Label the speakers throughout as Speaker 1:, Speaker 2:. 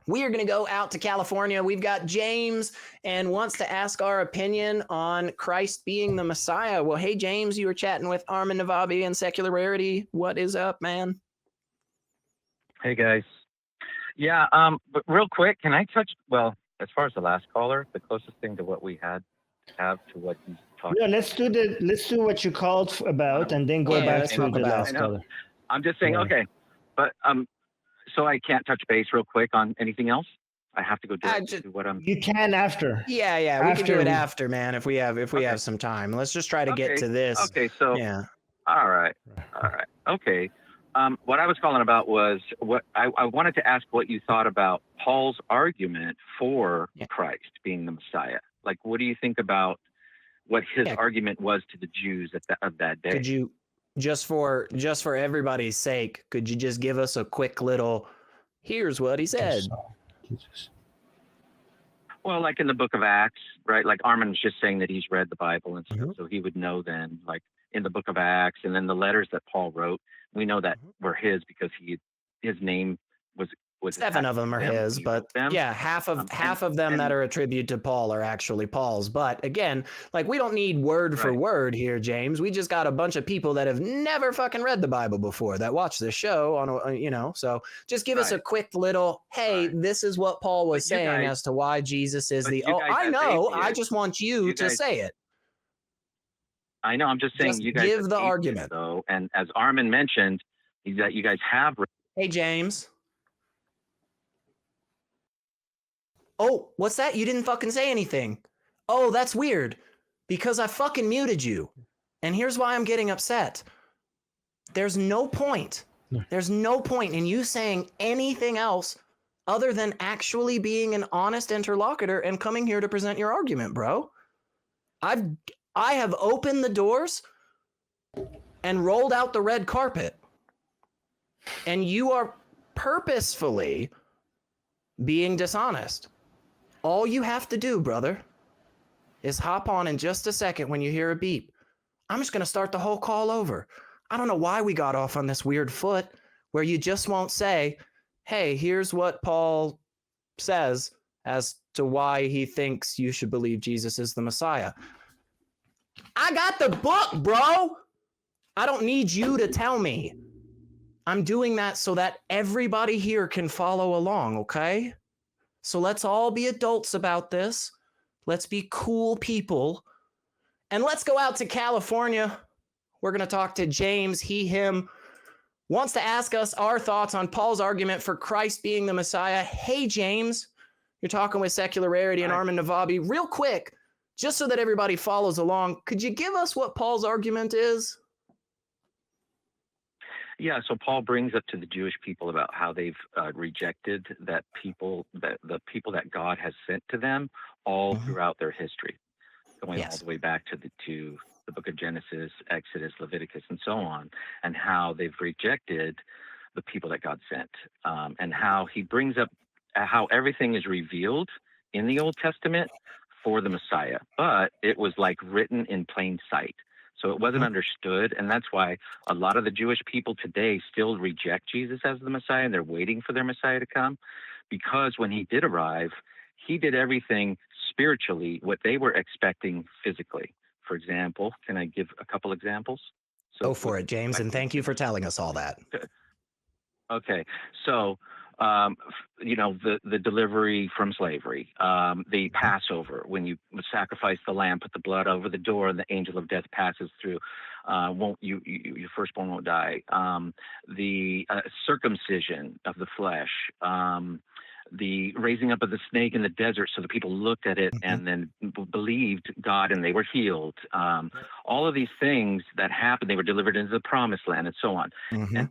Speaker 1: We are going to go out to California. We've got James and wants to ask our opinion on Christ being the Messiah. Well, hey, James, you were chatting with Armin, Navabi, and Secular Rarity. What is up, man?
Speaker 2: Hey, guys. Yeah, but real quick, can I touch, well, as far as the last caller, the closest thing to what we have to what he's talking
Speaker 3: about. Let's do what you called about and then go back to the last caller.
Speaker 2: I'm just saying, okay, but so I can't touch base real quick on anything else? I have to go direct to what I'm...
Speaker 3: You can after.
Speaker 1: Yeah, we can do it after, man, if we have some time. Let's just try to get to this.
Speaker 2: Okay, so... Yeah. All right. Okay. What I was calling about was what I wanted to ask what you thought about Paul's argument for Christ being the Messiah. Like, what do you think about what his argument was to the Jews of that day?
Speaker 1: Could you, just for everybody's sake, could you just give us a quick little, here's what he said?
Speaker 2: Well, like in the book of Acts, right? Like Armin's just saying that he's read the Bible and stuff, so he would know then, like in the book of Acts, and then the letters that Paul wrote, we know that were his because his name was
Speaker 1: 7 of them are his, but yeah, half of them that are attributed to Paul are actually Paul's. But again, like, we don't need word for word here, James. We just got a bunch of people that have never fucking read the Bible before that watch this show on, so just give us a quick little, hey, this is what Paul was saying as to why Jesus is the, I know, I just want you to say it.
Speaker 2: I know, I'm just saying, you guys
Speaker 1: give the argument
Speaker 2: though, and as Armin mentioned, that you guys have.
Speaker 1: Hey, James. Oh, what's that? You didn't fucking say anything. Oh, that's weird, because I fucking muted you. And here's why I'm getting upset. There's no point. There's no point in you saying anything else other than actually being an honest interlocutor and coming here to present your argument, bro. I have opened the doors and rolled out the red carpet. And you are purposefully being dishonest. All you have to do, brother, is hop on in just a second when you hear a beep. I'm just going to start the whole call over. I don't know why we got off on this weird foot where you just won't say, hey, here's what Paul says as to why he thinks you should believe Jesus is the Messiah. I got the book, bro. I don't need you to tell me. I'm doing that so that everybody here can follow along, okay? So let's all be adults about this. Let's be cool people. And let's go out to California. We're going to talk to James. He, him, wants to ask us our thoughts on Paul's argument for Christ being the Messiah. Hey, James, you're talking with Secular Rarity and Armin Navabi. Real quick, just so that everybody follows along, could you give us what Paul's argument is?
Speaker 2: Yeah, so Paul brings up to the Jewish people about how they've rejected the people that God has sent to them all throughout their history, going all the way back to the book of Genesis, Exodus, Leviticus, and so on, and how they've rejected the people that God sent, and how he brings up how everything is revealed in the Old Testament for the Messiah, but it was like written in plain sight. So it wasn't understood, and that's why a lot of the Jewish people today still reject Jesus as the Messiah, and they're waiting for their Messiah to come, because when he did arrive, he did everything spiritually what they were expecting physically. For example, can I give a couple examples?
Speaker 1: So, go for it, James, and thank you for telling us all that.
Speaker 2: Okay, so the delivery from slavery, the Passover, when you sacrifice the lamb, put the blood over the door, and the angel of death passes through. Your firstborn won't die. The circumcision of the flesh, the raising up of the snake in the desert, so the people looked at it and then believed God and they were healed. All of these things that happened, they were delivered into the promised land and so on.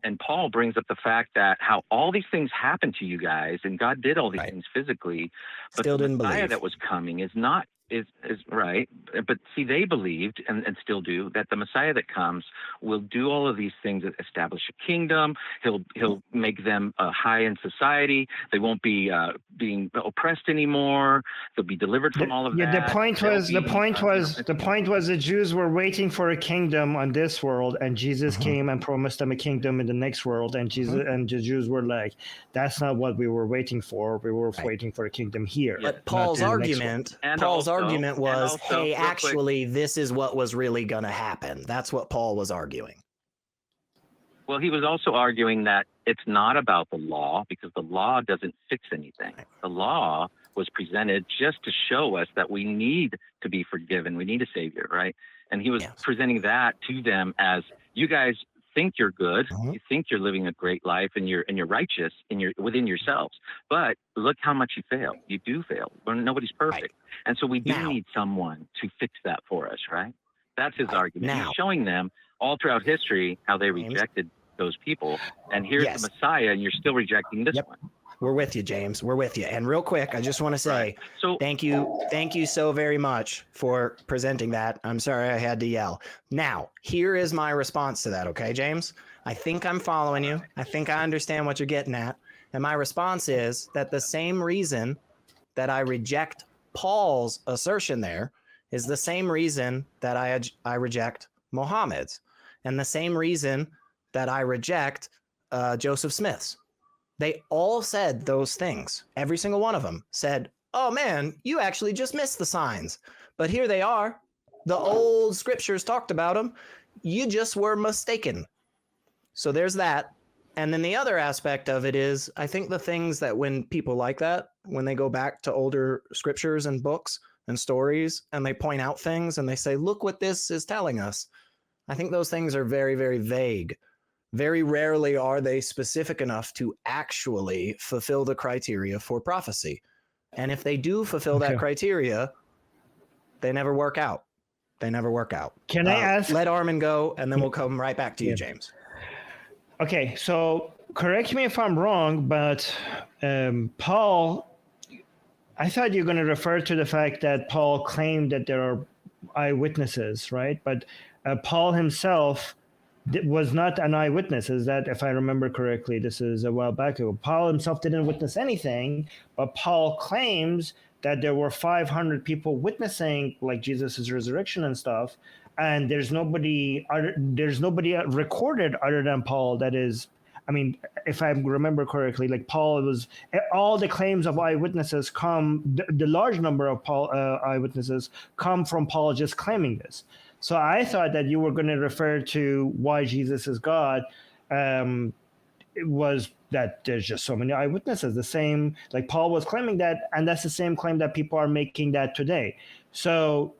Speaker 2: And Paul brings up the fact that how all these things happened to you guys, and God did all these things physically, but
Speaker 1: still
Speaker 2: the
Speaker 1: didn't
Speaker 2: Messiah
Speaker 1: believe
Speaker 2: that was coming is right. But see, they believed and still do that the Messiah that comes will do all of these things, establish a kingdom. He'll make them high in society. They won't be being oppressed anymore. They'll be delivered from all of that.
Speaker 3: The point was the Jews were waiting for a kingdom on this world, and Jesus came and promised them a kingdom in the next world. And and the Jews were like, "That's not what we were waiting for. We were waiting for a kingdom here."
Speaker 1: But Paul's argument was, "Hey, actually, this is what was really going to happen." That's what Paul was arguing.
Speaker 2: Well, he was also arguing that it's not about the law, because the law doesn't fix anything. The law was presented just to show us that we need to be forgiven. We need a savior, right? And he was presenting that to them as, you guys think you're good, you think you're living a great life, and you're righteous within yourselves. But look how much you fail. You do fail. Nobody's perfect. And so we do need someone to fix that for us, right? That's his argument. He's showing them all throughout history how they rejected those people, and here's the Messiah, and you're still rejecting this one.
Speaker 1: We're with you, James. We're with you. And real quick, I just want to say thank you so very much for presenting that. I'm sorry I had to yell. Now, here is my response to that, okay, James? I think I'm following you. I think I understand what you're getting at. And my response is that the same reason that I reject Paul's assertion there is the same reason that I reject Muhammad's, and the same reason that I reject Joseph Smith's. They all said those things. Every single one of them said, "Oh man, you actually just missed the signs. But here they are. The old scriptures talked about them. You just were mistaken." So there's that. And then the other aspect of it is, I think the things that when people like that, when they go back to older scriptures and books and stories, and they point out things and they say, "Look what this is telling us." I think those things are very, very vague. Very rarely are they specific enough to actually fulfill the criteria for prophecy. And if they do fulfill that criteria, they never work out. They never work out.
Speaker 3: Can I ask?
Speaker 1: Let Armin go, and then we'll come right back to you, James.
Speaker 3: Okay, so correct me if I'm wrong, but Paul, I thought you were going to refer to the fact that Paul claimed that there are eyewitnesses, right? But Paul himself was not an eyewitness. Is that, if I remember correctly, this is a while back ago. Paul himself didn't witness anything, but Paul claims that there were 500 people witnessing like Jesus's resurrection and stuff, and there's nobody recorded other than Paul. That is, I mean, if I remember correctly, like Paul was, all the claims of eyewitnesses come, the large number of Paul eyewitnesses come from Paul just claiming this. So I thought that you were going to refer to why Jesus is God. It was that there's just so many eyewitnesses. The same, like Paul was claiming that, and that's the same claim that people are making that today. So,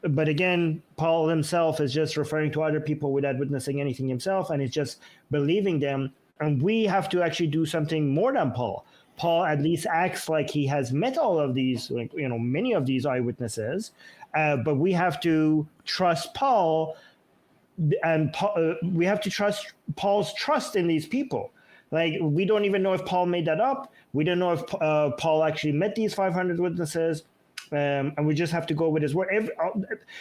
Speaker 3: but again, Paul himself is just referring to other people without witnessing anything himself, and he's just believing them. And we have to actually do something more than Paul. Paul at least acts like he has met all of these, like, you know, many of these eyewitnesses. But we have to trust Paul, and we have to trust Paul's trust in these people. Like, we don't even know if Paul made that up. We don't know if Paul actually met these 500 witnesses. And we just have to go with his word.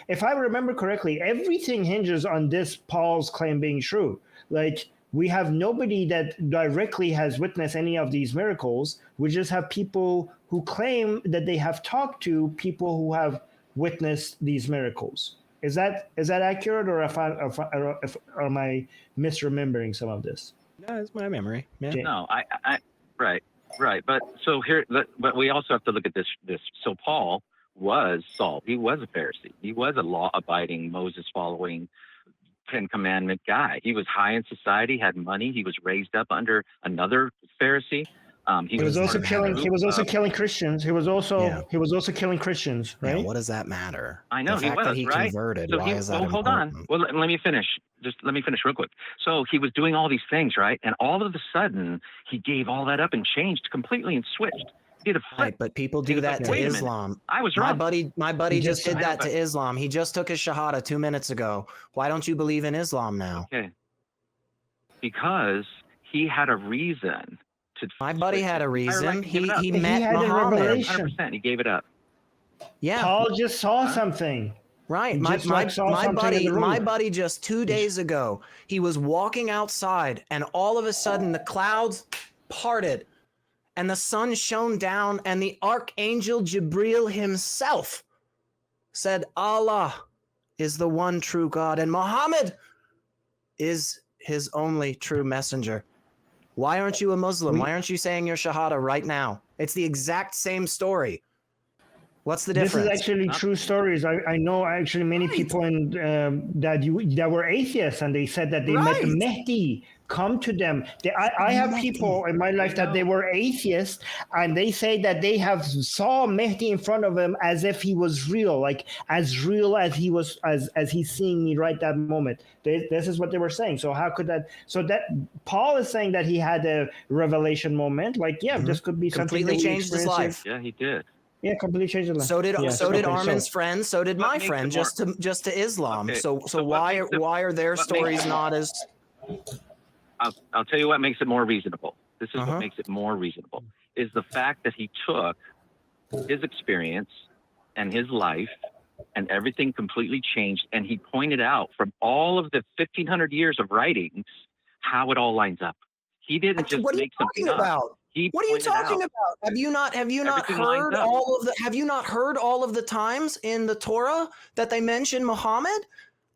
Speaker 3: If I remember correctly, everything hinges on this Paul's claim being true. Like, we have nobody that directly has witnessed any of these miracles. We just have people who claim that they have talked to people who have witnessed these miracles. Is that accurate, or or am I misremembering some of this?
Speaker 1: No, it's my memory. Yeah.
Speaker 2: No, I right. But so here, but we also have to look at this. So Paul was Saul. He was a Pharisee. He was a law-abiding, Moses-following, Ten Commandment guy. He was high in society, had money. He was raised up under another Pharisee. He was also killing.
Speaker 3: He was also killing Christians. He was also killing Christians. Right?
Speaker 1: Yeah, what does that matter?
Speaker 2: I know
Speaker 1: the fact that he
Speaker 2: right.
Speaker 1: converted.
Speaker 2: So
Speaker 1: why is that
Speaker 2: hold
Speaker 1: important?
Speaker 2: on. Well, let me finish. Just let me finish real quick. So he was doing all these things, right? And all of a sudden, he gave all that up and changed completely and switched. He did a flip.
Speaker 1: Right, but people do that to Islam.
Speaker 2: I was wrong.
Speaker 1: My buddy just did that to Islam. He just took his Shahada 2 minutes ago. Why don't you believe in Islam now?
Speaker 2: Okay. Because he had a reason.
Speaker 1: My buddy had a reason. He met
Speaker 3: Muhammad.
Speaker 2: 100%. He gave it up.
Speaker 1: Yeah.
Speaker 3: Paul just saw something.
Speaker 1: Right. My buddy just 2 days ago, he was walking outside, and all of a sudden the clouds parted, and the sun shone down, and the archangel Jibril himself said, Allah is the one true God, and Muhammad is his only true messenger. Why aren't you a Muslim? Why aren't you saying your Shahada right now? It's the exact same story. What's the difference?
Speaker 3: This is actually true stories. I know actually many people in, that were atheists, and they said that they met the Mehdi come to them. I have people in my life that they were atheists, and they say that they have saw Mehdi in front of them as if he was real, like as real as he was, as he's seeing me right that moment. This is what they were saying. So how could that? So that Paul is saying that he had a revelation moment. Like, this could be
Speaker 1: completely
Speaker 3: something
Speaker 1: changed his life.
Speaker 2: Yeah, he did.
Speaker 3: Yeah, completely changed his life.
Speaker 1: So did Armin's friend. So did my friend. Just to Islam.
Speaker 2: Okay.
Speaker 1: So why are their stories not as?
Speaker 2: I'll tell you what makes it more reasonable. This is what makes it more reasonable, is the fact that he took his experience and his life and everything completely changed, and he pointed out from all of the 1,500 years of writings how it all lines up. He didn't just make something up.
Speaker 1: What are you talking about? Have you not heard all of the times in the Torah that they mention Muhammad?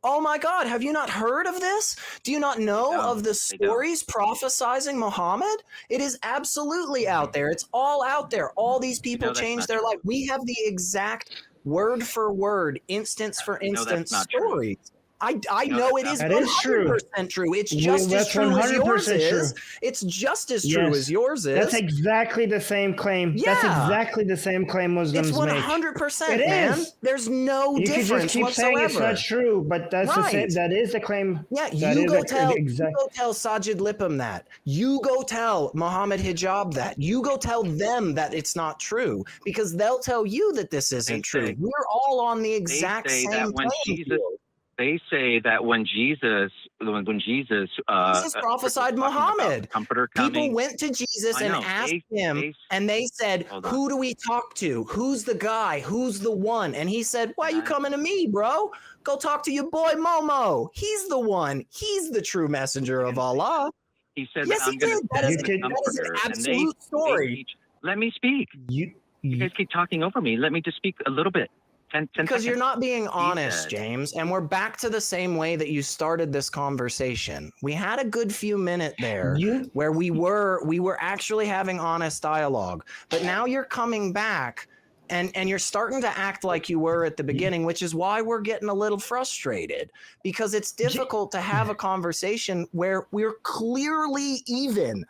Speaker 1: Oh my God, have you not heard of this? Do you not know of the stories prophesizing Muhammad? It is absolutely out there. It's all out there. All these people changed their life. We have the exact word for word, instance for instance stories. I know it is 100% true. It's just as true as yours is. It's just as true as yours is.
Speaker 3: That's exactly the same claim. Yeah. That's exactly the same claim Muslims make.
Speaker 1: It's 100%, man. There's no difference whatsoever. You can just keep saying it's not true, but that's the same. That is the claim. Yeah, you go tell Sajid Lippam that. You go tell Muhammad Hijab that. You go tell them that it's not true, because they'll tell you that this isn't true. We're all on the exact same playing field.
Speaker 2: They say that when Jesus
Speaker 1: prophesied Muhammad,
Speaker 2: Comforter coming,
Speaker 1: people went to Jesus and asked him, and they said, "Who do we talk to? Who's the guy? Who's the one?" And he said, "Why are you coming to me, bro? Go talk to your boy Momo. He's the one. He's the true messenger of Allah."
Speaker 2: He said,
Speaker 1: "Yes, he did. That is an absolute story."
Speaker 2: Let me speak. You guys keep talking over me. Let me just speak a little bit. 10
Speaker 1: because you're not being honest, James, and we're back to the same way that you started this conversation. We had a good few minutes there where we were actually having honest dialogue, but now you're coming back and you're starting to act like you were at the beginning, which is why we're getting a little frustrated, because it's difficult to have a conversation where we're clearly even.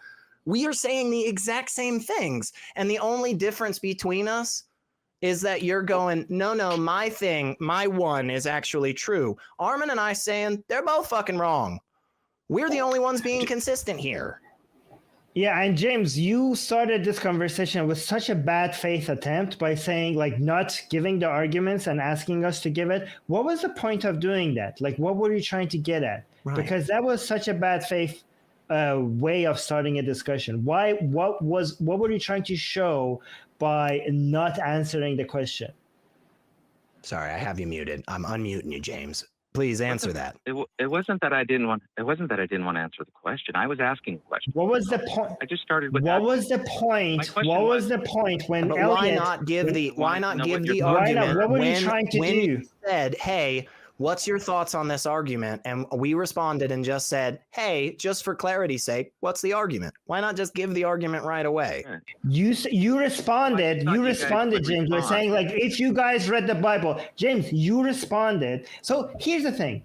Speaker 1: We are saying the exact same things, and the only difference between us is that you're going, no, my thing, my one is actually true. Armin and I saying they're both fucking wrong. We're the only ones being consistent here.
Speaker 3: Yeah, and James, you started this conversation with such a bad faith attempt by saying, like, not giving the arguments and asking us to give it. What was the point of doing that? Like, what were you trying to get at? Right. Because that was such a bad faith way of starting a discussion. What were you trying to show by not answering the question?
Speaker 1: Sorry, I have you muted. I'm unmuting you, James. Please answer that.
Speaker 2: It wasn't that I didn't want. It wasn't that I didn't want to answer the question. I was asking a question.
Speaker 3: What was the point?
Speaker 2: I just started with.
Speaker 3: What was the point? What was the point when Elliot?
Speaker 1: Why not give the argument?
Speaker 3: What were you trying to do?
Speaker 1: You said, "Hey, what's your thoughts on this argument?" And we responded and just said, "Hey, just for clarity's sake, what's the argument?" Why not just give the argument right away?
Speaker 3: You responded. You responded, James. We're saying, like, if you guys read the Bible, James, you responded. So here's the thing.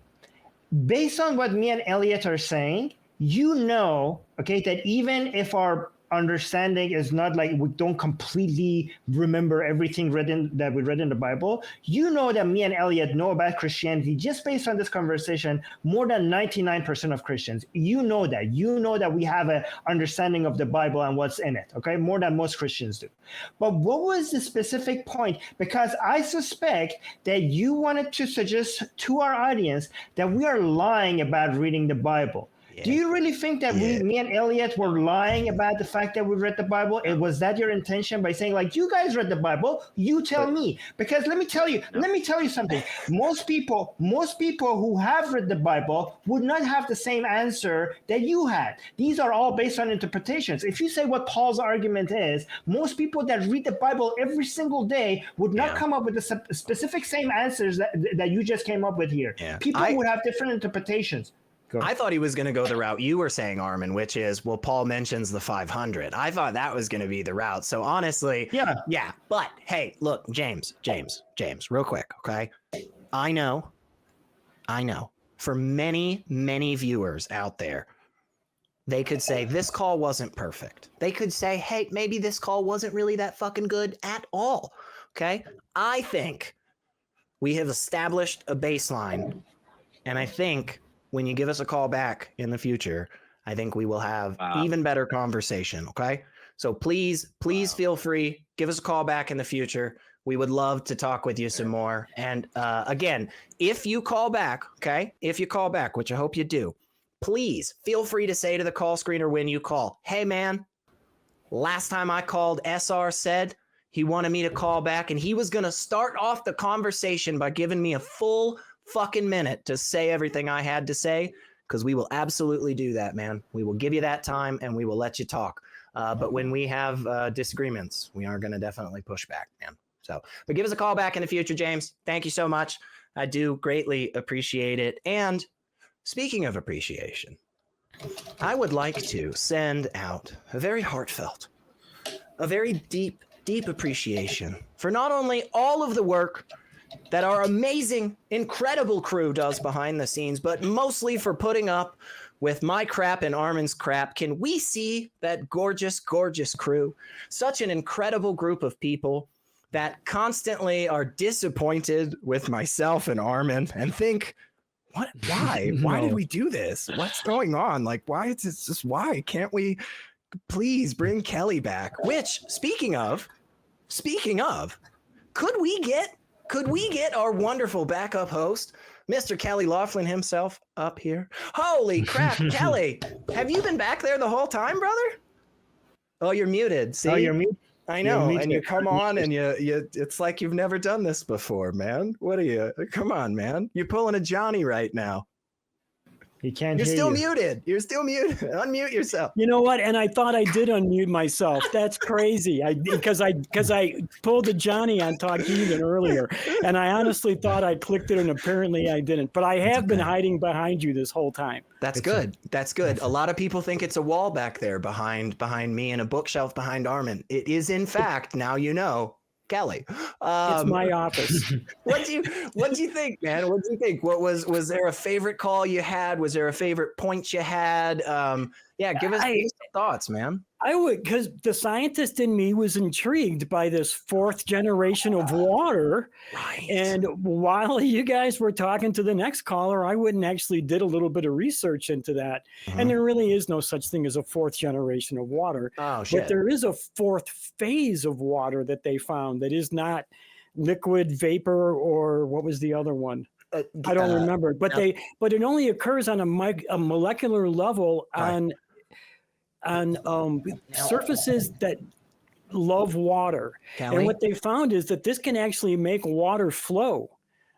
Speaker 3: Based on what me and Elliot are saying, that even if our understanding is not like we don't completely remember everything that we read in the Bible, that me and Elliot know about Christianity just based on this conversation more than 99% of Christians. You know that we have an understanding of the Bible and what's in it, okay, more than most Christians do. But what was the specific point? Because I suspect that you wanted to suggest to our audience that we are lying about reading the Bible. Do you really think that me and Elliot were lying about the fact that we read the Bible? And was that your intention by saying, like, you guys read the Bible, you tell me? Because let me tell you something. Most people who have read the Bible would not have the same answer that you had. These are all based on interpretations. If you say what Paul's argument is, most people that read the Bible every single day would not come up with the specific same answers that you just came up with here. Yeah. People would have different interpretations.
Speaker 1: I thought he was going to go the route you were saying, Armin, which is, well, Paul mentions the 500. I thought that was going to be the route. So honestly, yeah. But hey, look, James, real quick, okay? I know. For many, many viewers out there, they could say this call wasn't perfect. They could say, hey, maybe this call wasn't really that fucking good at all. Okay? I think we have established a baseline, and I think when you give us a call back in the future, I think we will have even better conversation. Okay. So please feel free. Give us a call back in the future. We would love to talk with you some more. And again, if you call back, which I hope you do, please feel free to say to the call screener when you call, hey man, last time I called, SR said he wanted me to call back, and he was going to start off the conversation by giving me a full fucking minute to say everything I had to say, because we will absolutely do that, man. We will give you that time and we will let you talk. But when we have disagreements, we are going to definitely push back, man. So, but give us a call back in the future, James. Thank you so much. I do greatly appreciate it. And speaking of appreciation, I would like to send out a very heartfelt, a very deep appreciation for not only all of the work that our amazing, incredible crew does behind the scenes, but mostly for putting up with my crap and Armin's crap. Can we see that gorgeous, gorgeous crew? Such an incredible group of people that constantly are disappointed with myself and Armin and think, why? Why did we do this? What's going on? Like, why is this just why? Can't we please bring Kelly back? Which, speaking of, could we get our wonderful backup host, Mr. Kelly Laughlin himself, up here? Holy crap, Kelly! Have you been back there the whole time, brother? Oh, you're muted. See?
Speaker 3: Oh, you're muted.
Speaker 1: I know, and you come on and you it's like you've never done this before, man. What are you? Come on, man. You're pulling a Johnny right now.
Speaker 3: He can't
Speaker 1: You're
Speaker 3: hear
Speaker 1: still
Speaker 3: you.
Speaker 1: muted. You're still muted. Unmute yourself.
Speaker 4: You know what? And I thought I did unmute myself. That's crazy. Because I pulled a Johnny on talking even earlier, and I honestly thought I clicked it, and apparently I didn't. But I have been hiding behind you this whole time.
Speaker 1: That's good. That's good. A lot of people think it's a wall back there behind me and a bookshelf behind Armin. It is, in fact, now you know, Kelly.
Speaker 4: It's my office.
Speaker 1: What do you think, man? What do you think? What was there a favorite call you had? Was there a favorite point you had? Give us some thoughts, man.
Speaker 4: I would, because the scientist in me was intrigued by this fourth generation of water.
Speaker 1: Right.
Speaker 4: And while you guys were talking to the next caller, I went and actually did a little bit of research into that. Mm-hmm. And there really is no such thing as a fourth generation of water.
Speaker 1: Oh, shit.
Speaker 4: But there is a fourth phase of water that they found that is not liquid, vapor, or what was the other one? I don't remember. But
Speaker 1: no.
Speaker 4: But it only occurs on a molecular level on surfaces that love water.
Speaker 1: Kelly?
Speaker 4: And what they found is that this can actually make water flow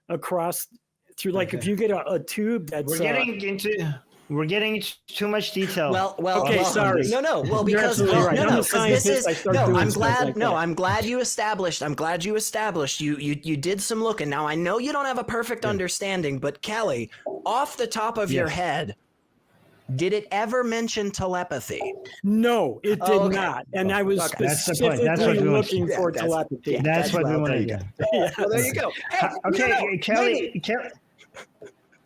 Speaker 4: across through, like if you get a tube that's
Speaker 3: we're getting into too much detail.
Speaker 4: Okay, sorry.
Speaker 1: No. Well, because
Speaker 4: right.
Speaker 1: I'm glad you established. You did some looking. Now I know you don't have a perfect understanding, but Kelly, off the top of your head, did it ever mention telepathy?
Speaker 4: No, it did not. And I was specifically looking for telepathy.
Speaker 3: That's what we want to do.
Speaker 1: Well, there you go. Hey,
Speaker 3: okay, Kelly.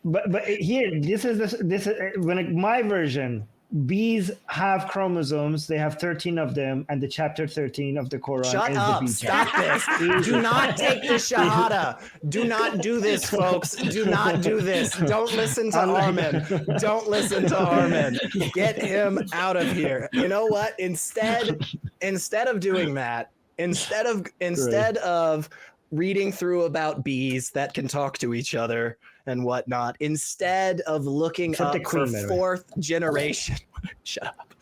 Speaker 3: But here, this is when my version. Bees have chromosomes. They have 13 of them, and the chapter 13 of the Quran
Speaker 1: Shut
Speaker 3: is
Speaker 1: up.
Speaker 3: the bee
Speaker 1: Stop this. Do not take the Shahada. Do not do this, folks. Do not do this. Don't listen to Armin. Don't listen to Armin. Get him out of here. You know what? Instead of doing that, instead of reading through about bees that can talk to each other and whatnot, instead of looking
Speaker 3: Except
Speaker 1: up
Speaker 3: the queen,
Speaker 1: for
Speaker 3: by the way.
Speaker 1: fourth generation. Shut up.